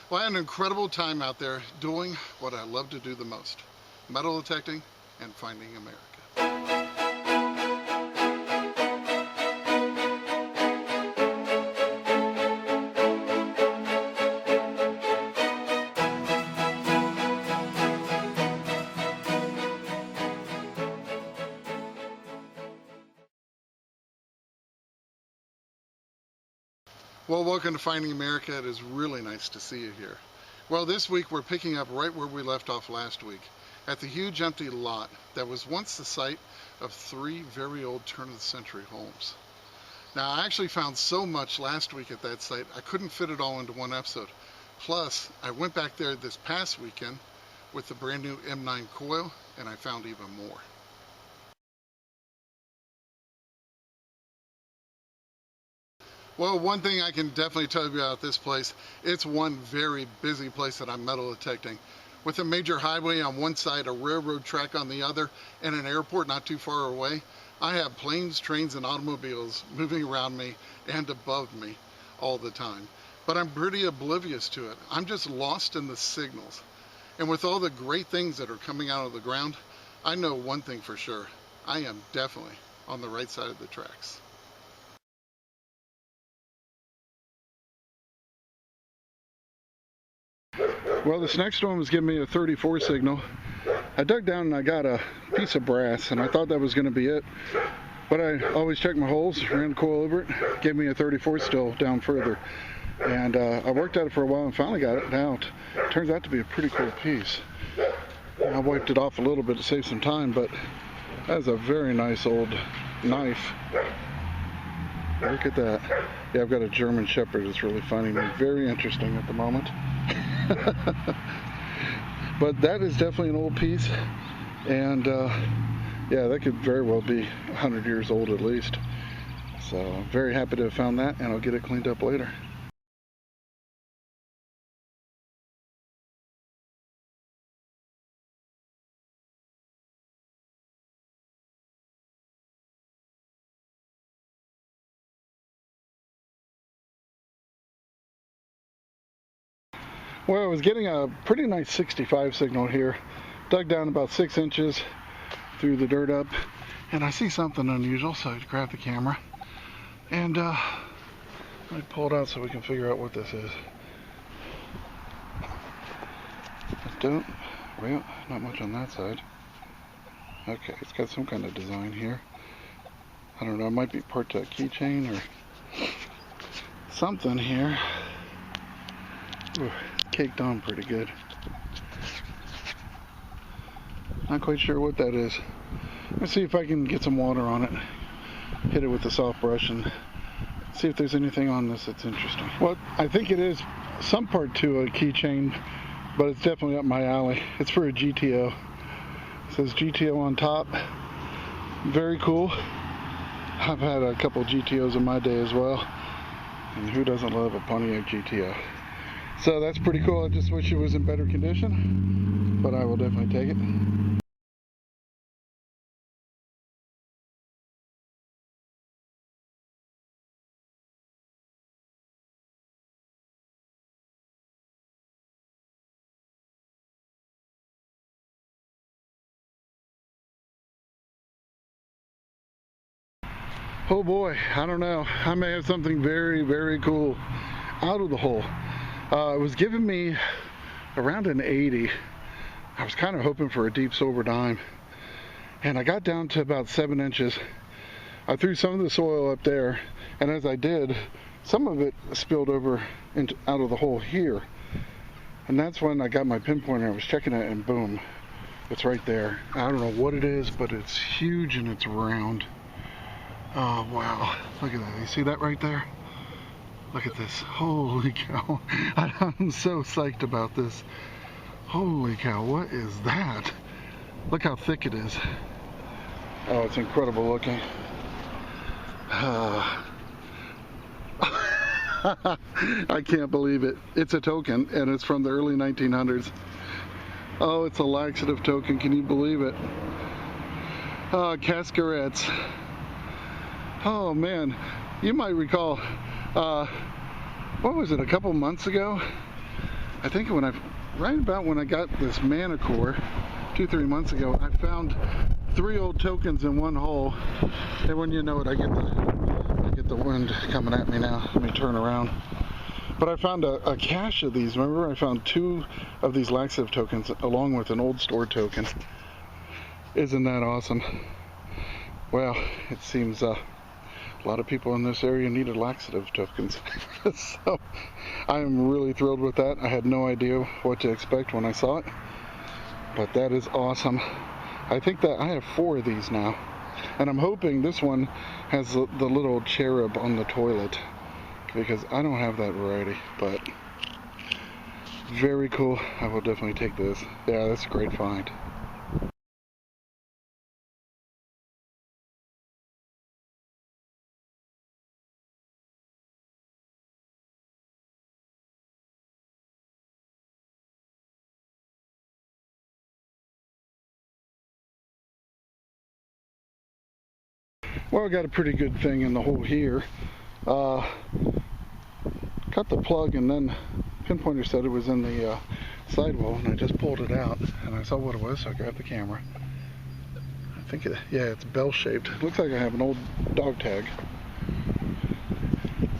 Well, I had an incredible time out there doing what I love to do the most, metal detecting and finding America. Well, welcome to Finding America. It is really nice to see you here. Well, this week we're picking up right where we left off last week, at the huge empty lot that was once the site of 3 very old turn-of-the-century homes. Now, I actually found so much last week at that site, I couldn't fit it all into one episode. Plus, I went back there this past weekend with the brand new M9 coil, and I found even more. Well, one thing I can definitely tell you about this place, it's one very busy place that I'm metal detecting. With a major highway on one side, a railroad track on the other, and an airport not too far away, I have planes, trains, and automobiles moving around me and above me all the time. But I'm pretty oblivious to it. I'm just lost in the signals. And with all the great things that are coming out of the ground, I know one thing for sure. I am definitely on the right side of the tracks. Well, this next one was giving me a 34 signal. I dug down and I got a piece of brass, and I thought that was going to be it. But I always check my holes, ran the coil over it, gave me a 34 still down further. And I worked at it for a while and finally got it out. Turns out to be a pretty cool piece. I wiped it off a little bit to save some time, but that is a very nice old knife. Look at that. Yeah, I've got a German Shepherd that's really finding me very interesting at the moment. But that is definitely an old piece, and yeah, that could very well be 100 years old at least. So I'm very happy to have found that, and I'll get it cleaned up later. Well, I was getting a pretty nice 65 signal here. Dug down about 6 inches, threw the dirt up, and I see something unusual, so I grabbed the camera. And let me pull it out so we can figure out what this is. Well, not much on that side. Okay, it's got some kind of design here. I don't know, it might be part to a keychain or something here. Ooh, caked on pretty good. Not quite sure what that is. Let's see if I can get some water on it. Hit it with a soft brush and see if there's anything on this that's interesting. Well, I think it is some part to a keychain, but it's definitely up my alley. It's for a GTO. It says GTO on top. Very cool. I've had a couple GTOs in my day as well. And who doesn't love a Pontiac GTO? So that's pretty cool. I just wish it was in better condition, but I will definitely take it. Oh boy, I don't know. I may have something very, very cool out of the hole. It was giving me around an 80. I was kind of hoping for a deep silver dime. And I got down to about 7 inches. I threw some of the soil up there, and as I did, some of it spilled over out of the hole here. And that's when I got my pinpointer. I was checking it, and boom, it's right there. I don't know what it is, but it's huge and it's round. Oh wow, look at that. You see that right there? Look at this. Holy cow. I'm so psyched about this. Holy cow, what is that? Look how thick it is. Oh, it's incredible looking. I can't believe it. It's a token, and it's from the early 1900s. Oh, it's a laxative token. Can you believe it? Cascarettes. Oh man, you might recall, what was it, a couple months ago? I think right about when I got this Manticore 2-3 months ago, I found 3 old tokens in one hole, and when you know it, I get the wind coming at me now. Let me turn around. But I found a cache of these. Remember, I found 2 of these laxative tokens along with an old store token. Isn't that awesome? Well, it seems a lot of people in this area needed laxative tokens. So I am really thrilled with that. I had no idea what to expect when I saw it, but that is awesome. I think that I have 4 of these now, and I'm hoping this one has the little cherub on the toilet, because I don't have that variety. But very cool. I will definitely take this. Yeah, that's a great find. Well, I got a pretty good thing in the hole here. Cut the plug, and then pinpointer said it was in the sidewall, and I just pulled it out and I saw what it was, so I grabbed the camera. I think yeah, it's bell shaped. Looks like I have an old dog tag.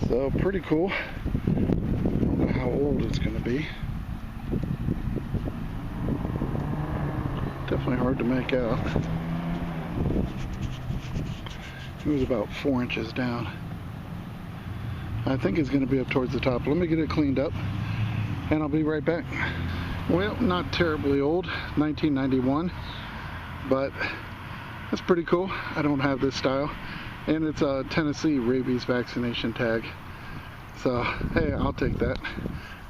So pretty cool. I don't know how old it's going to be. Definitely hard to make out. It was about 4 inches down. I think it's going to be up towards the top. Let me get it cleaned up, and I'll be right back. Well, not terribly old, 1991, but that's pretty cool. I don't have this style, and it's a Tennessee rabies vaccination tag. So, hey, I'll take that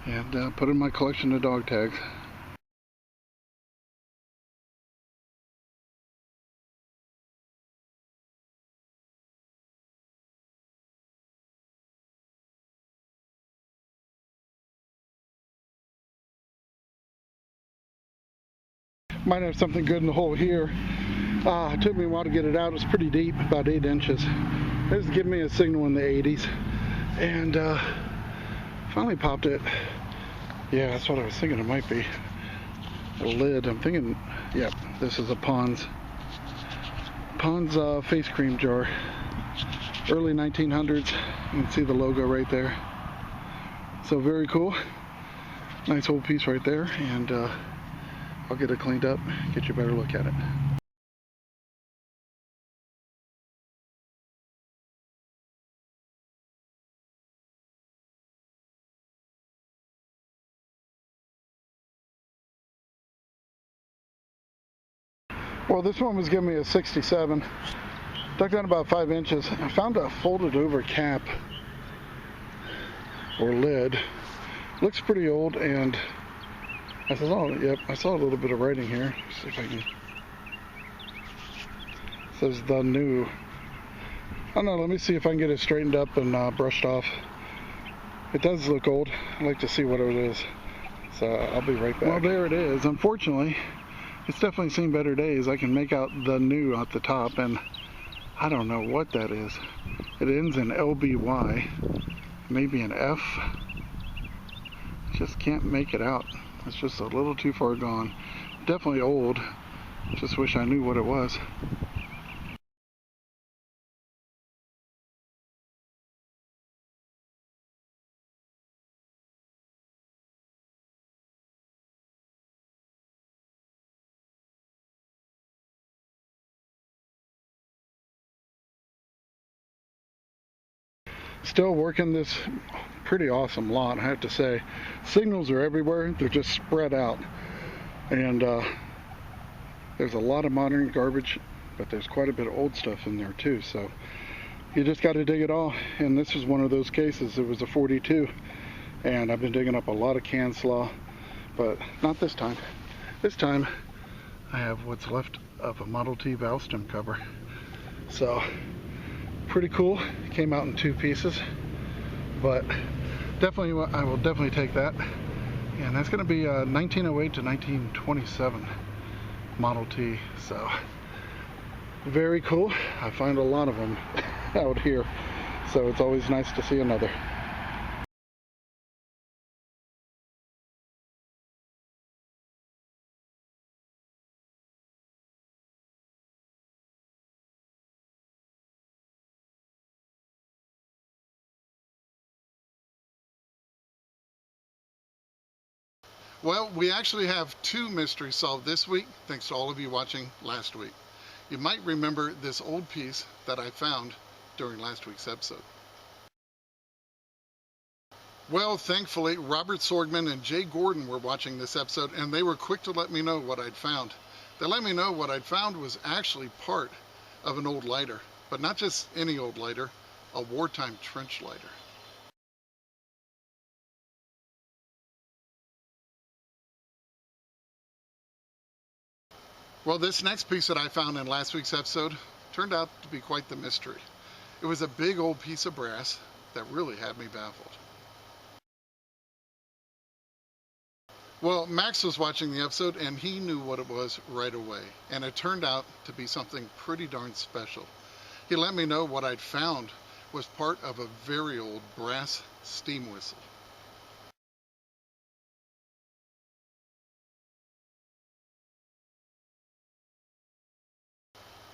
and put in my collection of dog tags. Might have something good in the hole here. It took me a while to get it out. It was pretty deep, about 8 inches. It was giving me a signal in the 80s, and finally popped it. Yeah, that's what I was thinking it might be. A lid. I'm thinking, yeah, this is a Pond's face cream jar. Early 1900s. You can see the logo right there. So very cool. Nice old piece right there, and I'll get it cleaned up, get you a better look at it. Well, this one was giving me a 67. Dug down about 5 inches. I found a folded over cap or lid. Looks pretty old, and I said, oh, yep, I saw a little bit of writing here. Let's see if I can. It says the new. I don't know, let me see if I can get it straightened up and brushed off. It does look old. I'd like to see what it is. So I'll be right back. Well, there it is. Unfortunately, it's definitely seen better days. I can make out the new at the top, and I don't know what that is. It ends in LBY, maybe an F. Just can't make it out. It's just a little too far gone. Definitely old. Just wish I knew what it was. Still working this pretty awesome lot, I have to say. Signals are everywhere. They're just spread out. And there's a lot of modern garbage, but there's quite a bit of old stuff in there too. So you just got to dig it all. And this is one of those cases. It was a 42. And I've been digging up a lot of can slaw, but not this time. This time I have what's left of a Model T valve stem cover. So pretty cool. It came out in 2 pieces, but definitely I will definitely take that. And that's going to be 1908 to 1927 Model T. So very cool. I find a lot of them out here, so it's always nice to see another. Well, we actually have 2 mysteries solved this week, thanks to all of you watching last week. You might remember this old piece that I found during last week's episode. Well, thankfully, Robert Sorgman and Jay Gordon were watching this episode, and they were quick to let me know what I'd found. They let me know what I'd found was actually part of an old lighter, but not just any old lighter, a wartime trench lighter. Well, this next piece that I found in last week's episode turned out to be quite the mystery. It was a big old piece of brass that really had me baffled. Well, Max was watching the episode and he knew what it was right away, and it turned out to be something pretty darn special. He let me know what I'd found was part of a very old brass steam whistle.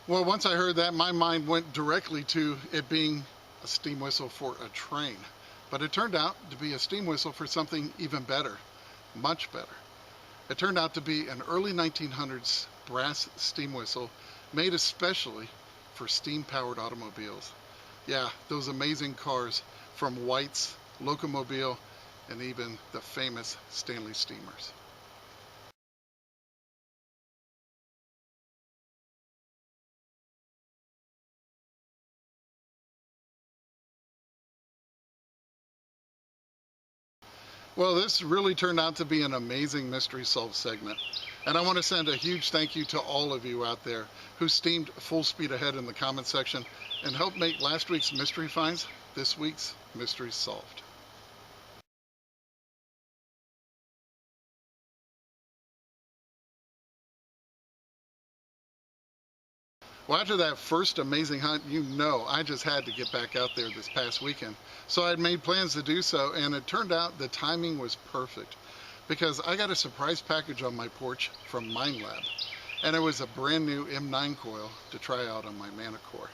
Well, once I heard that, my mind went directly to it being a steam whistle for a train. But it turned out to be a steam whistle for something even better, much better. It turned out to be an early 1900s brass steam whistle made especially for steam-powered automobiles. Yeah, those amazing cars from White's, Locomobile, and even the famous Stanley steamers. Well, this really turned out to be an amazing Mystery Solved segment. And I want to send a huge thank you to all of you out there who steamed full speed ahead in the comment section and helped make last week's mystery finds this week's Mystery Solved. Well, after that first amazing hunt, you know I just had to get back out there this past weekend. So I had made plans to do so, and it turned out the timing was perfect because I got a surprise package on my porch from Minelab, and it was a brand new M9 coil to try out on my Manticore.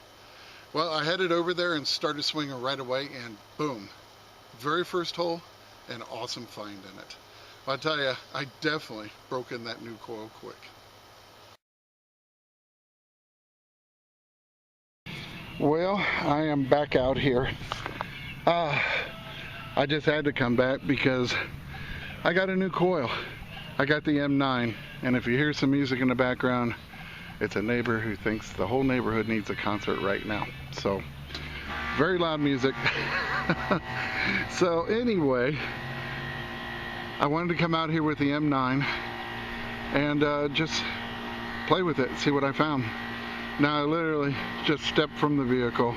Well, I headed over there and started swinging right away, and boom, very first hole, an awesome find in it. I'll tell you, I definitely broke in that new coil quick. Well, I am back out here. I just had to come back because I got a new coil. I got the M9, and if you hear some music in the background, it's a neighbor who thinks the whole neighborhood needs a concert right now. So, very loud music. So anyway, I wanted to come out here with the M9 and just play with it, see what I found. Now I literally just stepped from the vehicle,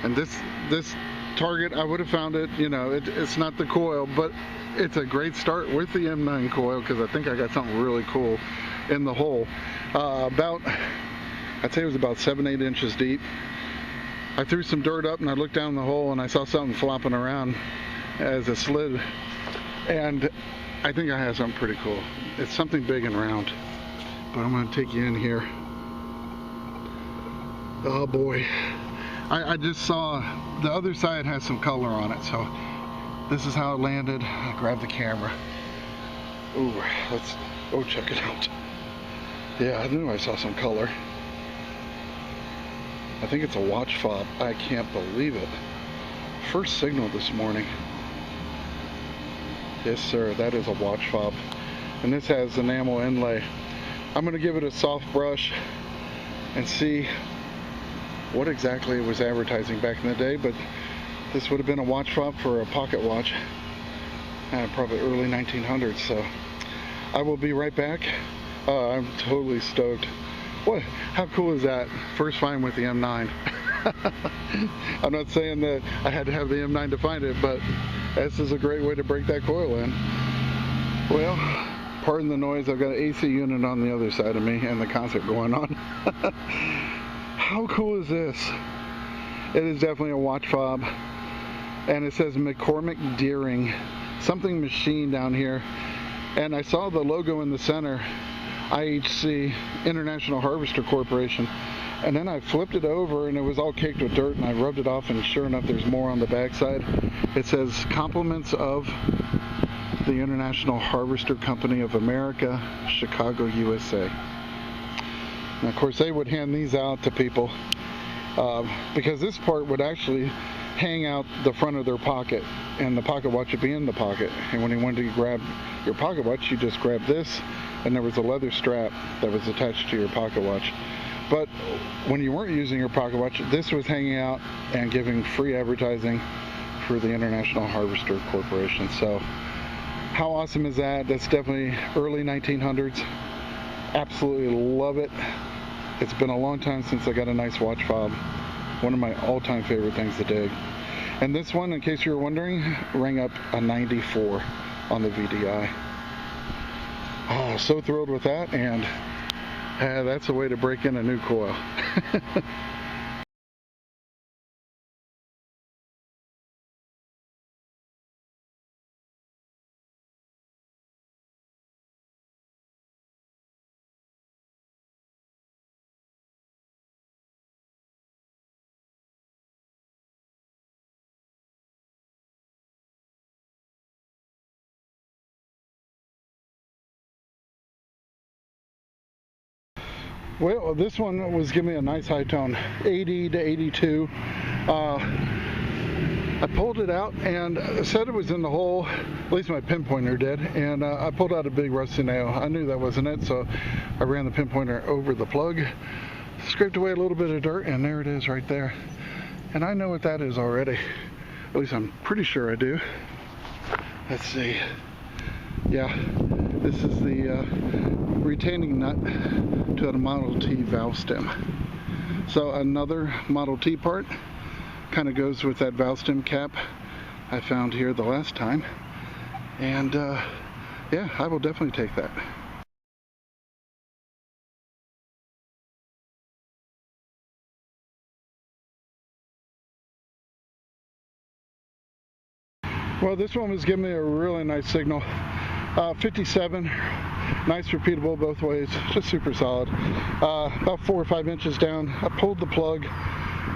and this target, I would have found it, you know, it's not the coil, but it's a great start with the M9 coil because I think I got something really cool in the hole. I'd say it was about 7-8 inches deep. I threw some dirt up and I looked down the hole and I saw something flopping around as it slid, and I think I have something pretty cool. It's something big and round, but I'm going to take you in here. Oh boy, I just saw the other side has some color on it, so this is how it landed. I grabbed the camera. Ooh, let's go check it out. Yeah, I knew I saw some color. I think it's a watch fob. I can't believe it. First signal this morning. Yes sir, that is a watch fob. And this has enamel inlay. I'm going to give it a soft brush and see what exactly it was advertising back in the day, but this would have been a watch fob for a pocket watch, probably early 1900s. So I will be right back. I'm totally stoked. What? How cool is that? First find with the M9. I'm not saying that I had to have the M9 to find it, but this is a great way to break that coil in. Well, pardon the noise. I've got an AC unit on the other side of me and the concert going on. How cool is this? It is definitely a watch fob, and it says McCormick Deering, something machine down here, and I saw the logo in the center, IHC, International Harvester Corporation, and then I flipped it over and it was all caked with dirt, and I rubbed it off, and sure enough there's more on the backside. It says compliments of the International Harvester Company of America, Chicago, USA. And of course they would hand these out to people because this part would actually hang out the front of their pocket, and the pocket watch would be in the pocket. And when you wanted to grab your pocket watch, you just grab this, and there was a leather strap that was attached to your pocket watch. But when you weren't using your pocket watch, this was hanging out and giving free advertising for the International Harvester Corporation. So how awesome is that? That's definitely early 1900s. Absolutely love it. It's been a long time since I got a nice watch fob. One of my all-time favorite things to dig. And this one, in case you were wondering, rang up a 94 on the VDI. Oh, so thrilled with that, and that's a way to break in a new coil. Well, this one was giving me a nice high tone, 80 to 82. I pulled it out and said it was in the hole, at least my pinpointer did, and I pulled out a big rusty nail. I knew that wasn't it, so I ran the pinpointer over the plug, scraped away a little bit of dirt, and there it is right there. And I know what that is already. At least I'm pretty sure I do. Let's see. Yeah, this is the retaining nut to a Model T valve stem. So another Model T part kind of goes with that valve stem cap I found here the last time. And yeah, I will definitely take that. Well, this one was giving me a really nice signal. 57, nice repeatable both ways, just super solid. About 4 or 5 inches down, I pulled the plug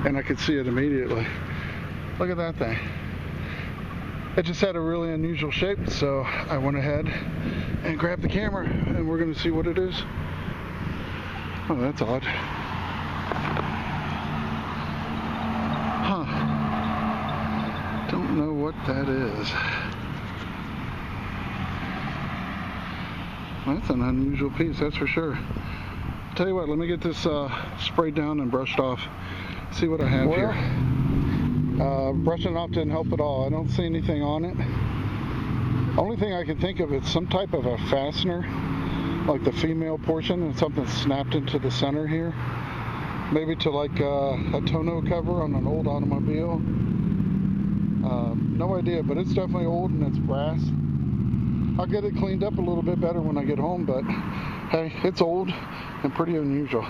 and I could see it immediately. Look at that thing. It just had a really unusual shape, so I went ahead and grabbed the camera, and we're going to see what it is. Oh, that's odd. Huh. Don't know what that is. That's an unusual piece, that's for sure. Tell you what, let me get this sprayed down and brushed off. See what I have here. Brushing it off didn't help at all. I don't see anything on it. Only thing I can think of is some type of a fastener, like the female portion, and something snapped into the center here. Maybe to like a tonneau cover on an old automobile. No idea, but it's definitely old and it's brass. I'll get it cleaned up a little bit better when I get home, but hey, it's old and pretty unusual.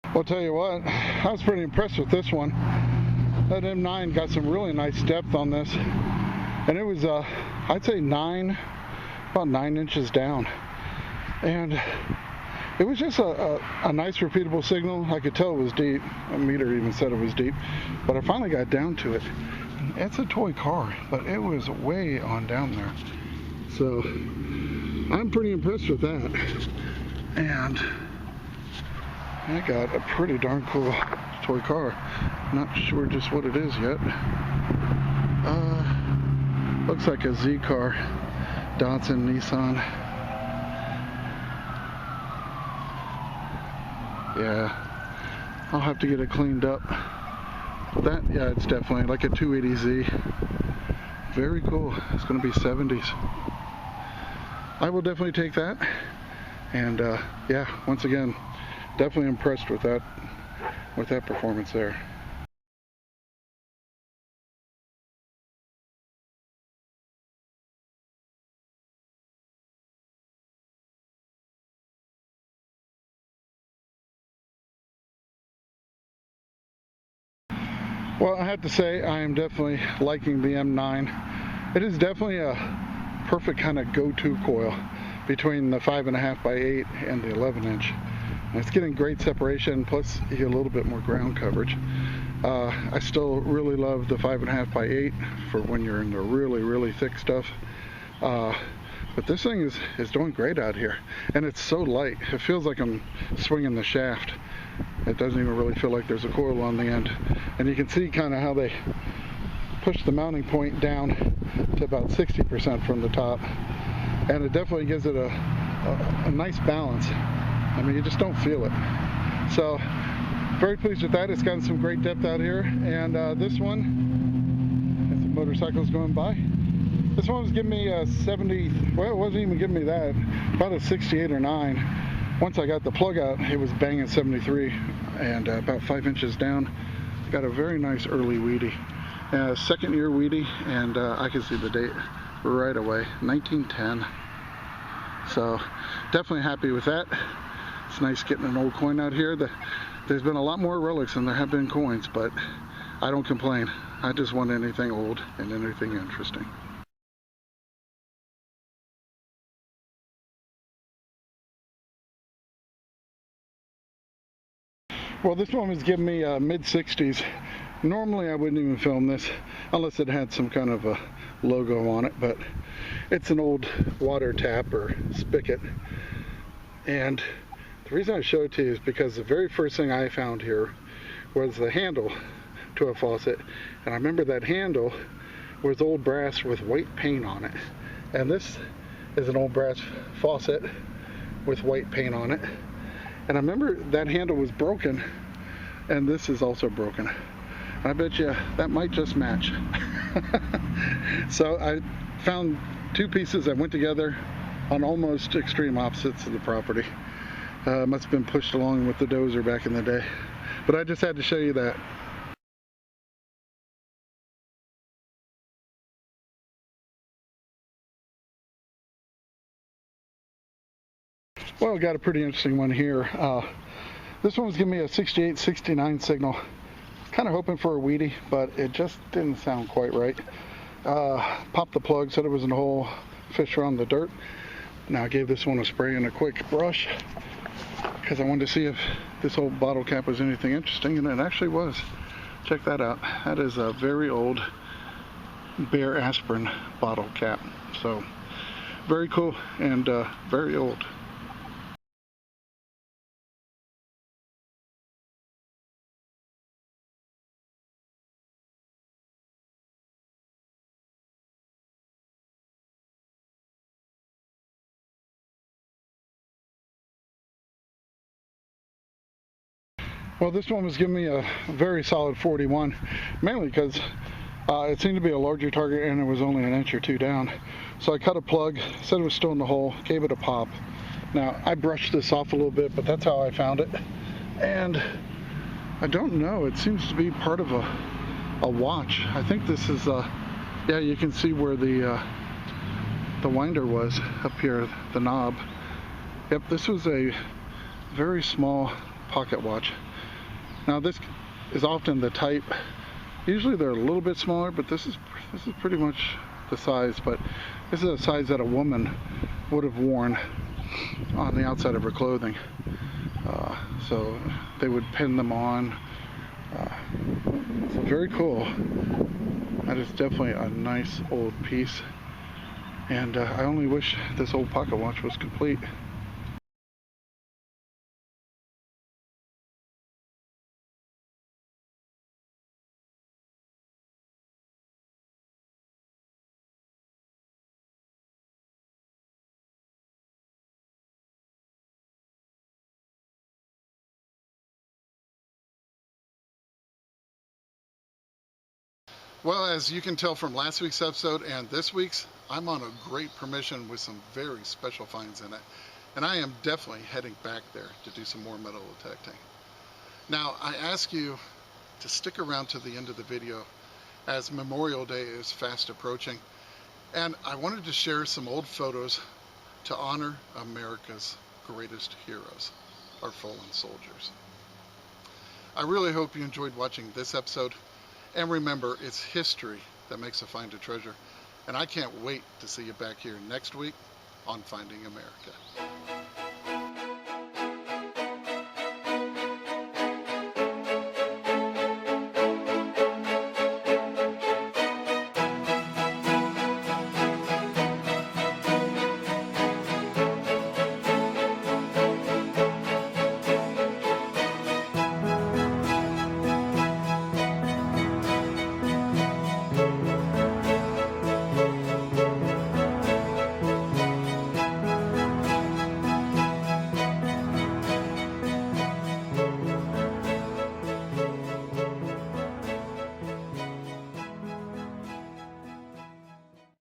Well, I'll tell you what, I was pretty impressed with this one. That M9 got some really nice depth on this, and it was, I'd say about 9 inches down. And it was just a nice repeatable signal. I could tell it was deep. A meter even said it was deep. But I finally got down to it. It's a toy car, but it was way on down there. So I'm pretty impressed with that. And I got a pretty darn cool toy car. Not sure just what it is yet. Looks like a Z car. Datsun, Nissan. Yeah, I'll have to get it cleaned up. That, yeah, it's definitely like a 280Z. Very cool. It's going to be 70s. I will definitely take that. And yeah, once again, definitely impressed with that performance there. Well, I have to say I am definitely liking the M9. It is definitely a perfect kind of go-to coil between the 5.5 by 8 and the 11 inch. And it's getting great separation, plus you get a little bit more ground coverage. I still really love the 5.5 by 8 for when you're in the really thick stuff. But this thing is doing great out here, and it's so light. It feels like I'm swinging the shaft. It doesn't even really feel like there's a coil on the end. And you can see kind of how they push the mounting point down to about 60% from the top, and it definitely gives it a nice balance. I mean, you just don't feel it. So very pleased with that. It's gotten some great depth out here. And this one, as the motorcycle's going by, this one was giving me a 70, well, it wasn't even giving me that, about a 68 or 9. Once I got the plug out, it was banging 73, and about 5 inches down, got a very nice early wheatie. Second year wheatie, and I can see the date right away, 1910. So definitely happy with that. It's nice getting an old coin out here. There's been a lot more relics than there have been coins, but I don't complain. I just want anything old and anything interesting. Well, this one was giving me mid-60s. Normally I wouldn't even film this unless it had some kind of a logo on it, but it's an old water tap or spigot. And the reason I show it to you is because the very first thing I found here was the handle to a faucet. And I remember that handle was old brass with white paint on it. And this is an old brass faucet with white paint on it. And I remember that handle was broken, and this is also broken. I bet you that might just match. So I found two pieces that went together on almost extreme opposites of the property. Must have been pushed along with the dozer back in the day. But I just had to show you that. Well, got a pretty interesting one here. This one was giving me a 68, 69 signal. Kind of hoping for a wheatie, but it just didn't sound quite right. Popped the plug, said it was in a hole, fished around the dirt. Now I gave this one a spray and a quick brush because I wanted to see if this old bottle cap was anything interesting, and it actually was. Check that out. That is a very old Bear aspirin bottle cap. So very cool and very old. Well, this one was giving me a very solid 41, mainly because it seemed to be a larger target and it was only an inch or two down. So I cut a plug, said it was still in the hole, gave it a pop. Now, I brushed this off a little bit, but that's how I found it. And I don't know, it seems to be part of a watch. I think this is, yeah, you can see where the winder was up here, the knob. Yep, this was a very small pocket watch. Now this is often the type, usually they're a little bit smaller, but this is pretty much the size, but this is a size that a woman would have worn on the outside of her clothing. So they would pin them on. So very cool. That is definitely a nice old piece, and I only wish this old pocket watch was complete. Well, as you can tell from last week's episode and this week's, I'm on a great permission with some very special finds in it. And I am definitely heading back there to do some more metal detecting. Now, I ask you to stick around to the end of the video as Memorial Day is fast approaching. And I wanted to share some old photos to honor America's greatest heroes, our fallen soldiers. I really hope you enjoyed watching this episode. And remember, it's history that makes a find a treasure. And I can't wait to see you back here next week on Finding America.